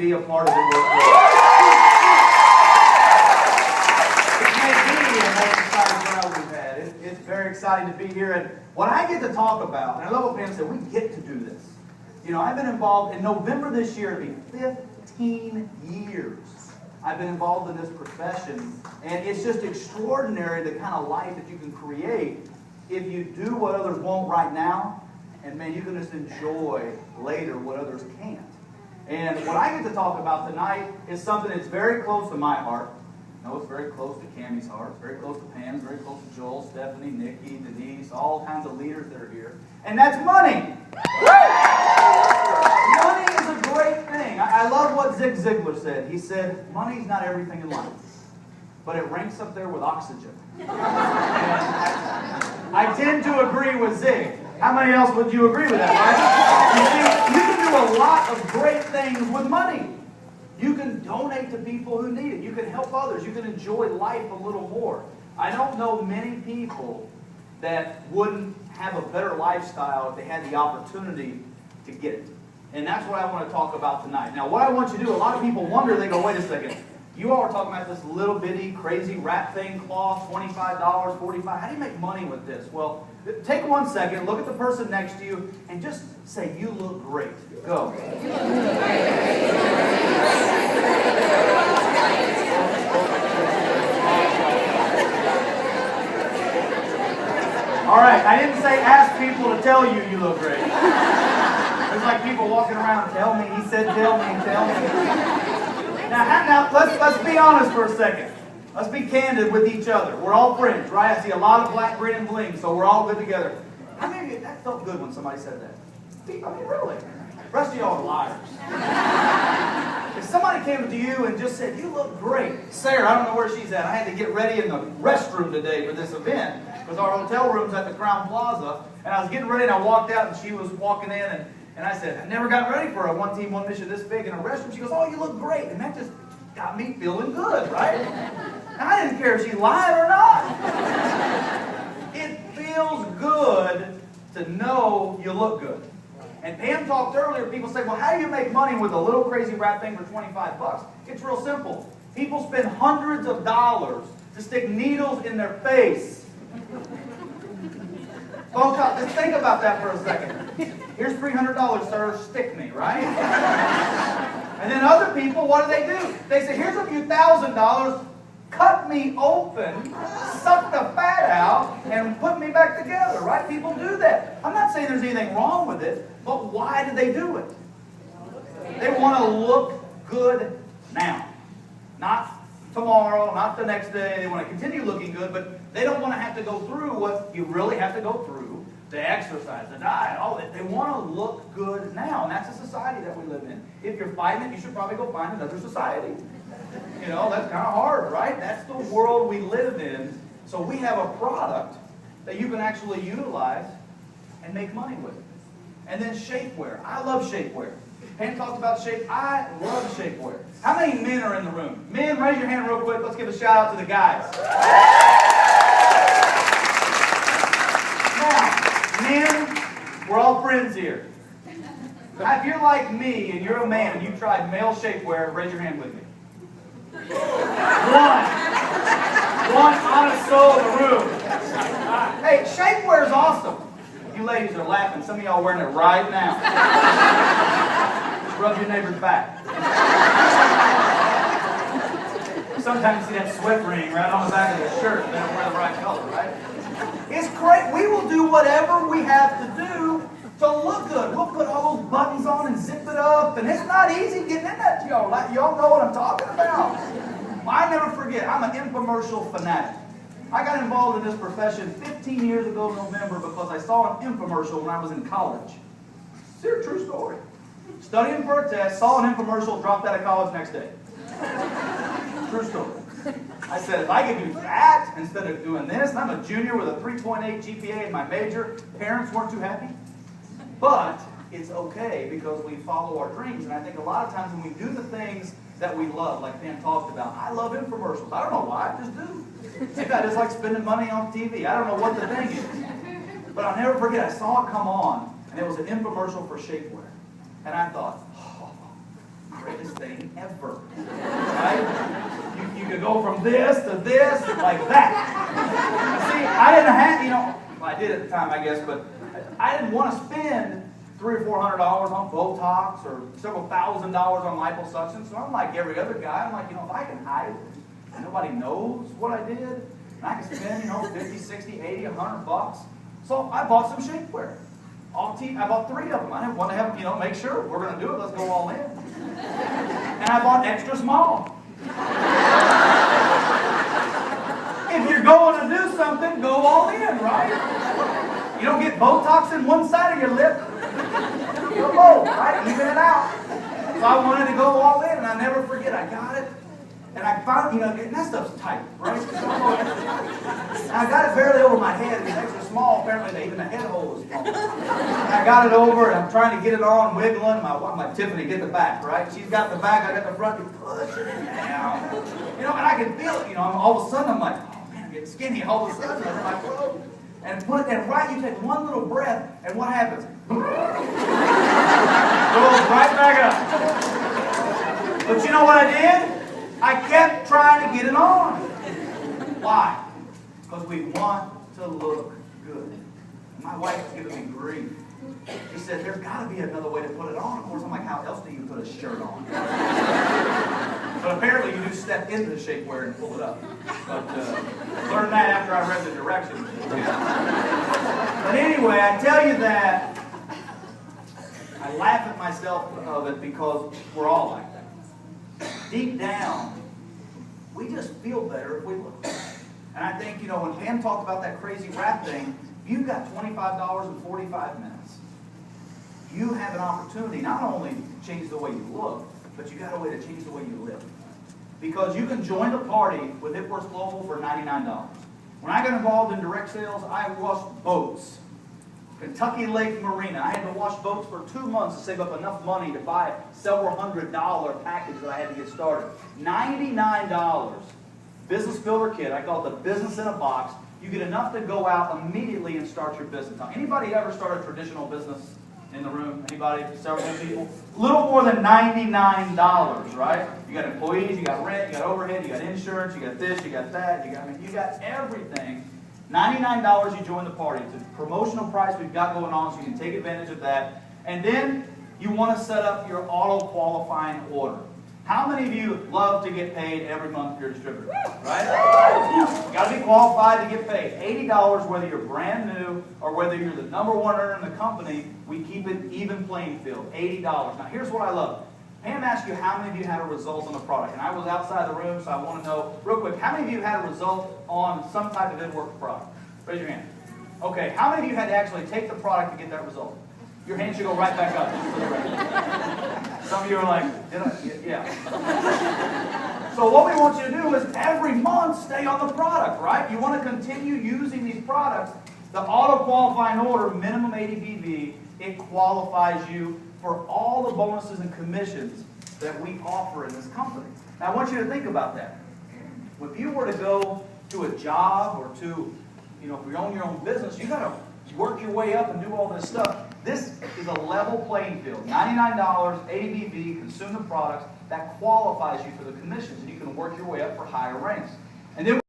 be a part of it. It may be a more exciting crowd we've had. It's very exciting to be here. And what I get to talk about, and I love what Pam said, we get to do this. You know, I've been involved, in November this year, it'll be 15 years I've been involved in this profession. And it's just extraordinary the kind of life that you can create if you do what others won't right now, and man, you can just enjoy later what others can't. And what I get to talk about tonight is something that's very close to my heart. I know it's very close to Cammie's heart. It's very close to Pam's, very close to Joel, Stephanie, Nikki, Denise, all kinds of leaders that are here. And that's money. Money is a great thing. I love what Zig Ziglar said. He said, money's not everything in life, but it ranks up there with oxygen. I tend to agree with Zig. How many else would you agree with that, right? You see, you can do a lot of great things with money. You can donate to people who need it. You can help others. You can enjoy life a little more. I don't know many people that wouldn't have a better lifestyle if they had the opportunity to get it. And that's what I want to talk about tonight. Now, what I want you to do, a lot of people wonder, they go, wait a second. You all are talking about this little bitty crazy wrap thing, cloth, $25, $45. How do you make money with this? Well, take 1 second, look at the person next to you, and just say, you look great. Go. All right, I didn't say ask people to tell you you look great. There's like people walking around, tell me, he said tell me, tell me. Now let's be honest for a second. Let's be candid with each other. We're all friends, right? I see a lot of black, green, and bling, so we're all good together. How many of you, that felt good when somebody said that? I mean, really? The rest of y'all are liars. If somebody came to you and just said, you look great. Sarah, I don't know where she's at. I had to get ready in the restroom today for this event because our hotel room's at the Crown Plaza. And I was getting ready and I walked out and she was walking in and I said, I never got ready for a one team, one mission this big in a restroom. She goes, oh, you look great. And that just got me feeling good, right? And I didn't care if she lied or not. It feels good to know you look good. And Pam talked earlier, people say, well, how do you make money with a little crazy wrap thing for 25 bucks? It's real simple. People spend hundreds of dollars to stick needles in their face. Folks, just think about that for a second. Here's $300, sir, stick me, right? And then other people, what do? They say, here's a few $1,000, cut me open, suck the fat out, and put me back together, right? People do that. I'm not saying there's anything wrong with it, but why do they do it? They want to look good now. Not tomorrow, not the next day. They want to continue looking good, but they don't want to have to go through what you really have to go through. The exercise, the diet, all that. They want to look good now, and that's the society that we live in. If you're fighting it, you should probably go find another society. You know, that's kind of hard, right? That's the world we live in. So we have a product that you can actually utilize and make money with. And then shapewear. I love shapewear. Pam talked about shape. I love shapewear. How many men are in the room? Men, raise your hand real quick. Let's give a shout out to the guys. Now, men, we're all friends here. If you're like me and you're a man and you tried male shapewear, raise your hand with me. One honest soul in the room. Hey, shapewear is awesome. You ladies are laughing. Some of y'all wearing it right now. Just rub your neighbor's back. Sometimes you see that sweat ring right on the back of the shirt. They don't wear the right color, right? It's great. We will do whatever we have to do to look good. We'll put all those buttons on and zip it up. And it's not easy getting in that, y'all. Y'all know what I'm talking about. I never forget, I'm an infomercial fanatic. I got involved in this profession 15 years ago in November because I saw an infomercial when I was in college. It's a true story. Studying for a test, saw an infomercial, dropped out of college next day. True story. I said, if I could do that instead of doing this, and I'm a junior with a 3.8 GPA in my major, parents weren't too happy. But it's okay because we follow our dreams. And I think a lot of times when we do the things that we love, like Pam talked about, I love infomercials. I don't know why, I just do. Maybe I just like spending money on TV. I don't know what the thing is. But I'll never forget, I saw it come on, and it was an infomercial for shapewear. And I thought, oh, greatest thing ever. Right? You could go from this to this like that. See, I didn't have, well, I did at the time, I guess, but I didn't want to spend $300 or $400 on Botox or several $1,000s on liposuction. So I'm like every other guy. I'm like, if I can hide it, and nobody knows what I did, and I can spend, 50, 60, 80, $100. So I bought some shapewear. I bought 3 of them. I didn't want to have, make sure we're going to do it. Let's go all in. And I bought extra small. If you're going to do something, go all in, right? You don't get Botox in one side of your lip. Go both, right? Even it out. So I wanted to go all in, and I never forget. I got it. And I found, and that stuff's tight, right? And I got it barely over my head. It was extra small. Apparently, even the head hole was small. And I got it over, and I'm trying to get it on, wiggling. My Tiffany, get the back, right? She's got the back, I got the front. You push it down. And I can feel it. All of a sudden, I'm like, oh man, I'm getting skinny. All of a sudden, I'm in my clothes. And right, you take one little breath, and what happens? Goes right back up. But you know what I did? I kept trying to get it on. Why? Because we want to look good. My wife was giving me grief. She said, there's got to be another way to put it on. Of course, I'm like, how else do you put a shirt on? But apparently you do step into the shapewear and pull it up. But learned that after I read the directions. But anyway, I tell you that I laugh at myself of it because we're all like that. Deep down, we just feel better if we look. And I think, when Pam talked about that crazy rap thing, you've got $25 and 45 minutes. You have an opportunity not only to change the way you look, but you got a way to change the way you live. Because you can join the party with Ipworth Global for $99. When I got involved in direct sales, I washed boats. Kentucky Lake Marina. I had to wash boats for 2 months to save up enough money to buy a several $100 package that I had to get started. $99. Business builder kit. I call it the business in a box. You get enough to go out immediately and start your business. Now, anybody ever start a traditional business in the room? Anybody? Several people? A little more than $99, right? You got employees, you got rent, you got overhead, you got insurance, you got this, you got that, you got everything. $99, you join the party. It's a promotional price we've got going on, so you can take advantage of that. And then you want to set up your auto-qualifying order. How many of you love to get paid every month for your distributor? Right? You got to be qualified to get paid. $80, whether you're brand new or whether you're the #1 earner in the company, we keep it even playing field. $80. Now, here's what I love. Pam asked you how many of you had a result on the product. And I was outside the room, so I want to know, real quick, how many of you had a result on some type of InWorks product? Raise your hand. Okay, how many of you had to actually take the product to get that result? Your hand should go right back up. Some of you are like, yeah. So what we want you to do is every month stay on the product, right? You want to continue using these products. The auto-qualifying order, minimum 80 BV, it qualifies you for all the bonuses and commissions that we offer in this company. Now I want you to think about that. If you were to go to a job or to, if you own your own business, you got to work your way up and do all this stuff. This is a level playing field. $99, 80 BV, consume the products, that qualifies you for the commissions, and you can work your way up for higher ranks. And then